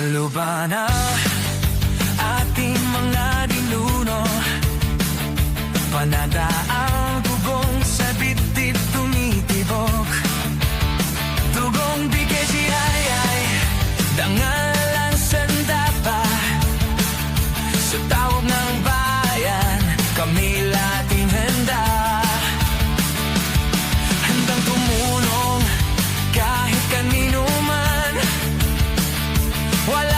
Sa lupa na ating mga ninuno, panata ang dugong sa bitbit tumitibok. Dugong bigay si Hayay, dangalang sandapa. Sa tawag ng bayan, kami lating handa. Handang tumulong kahit kanino man. Wala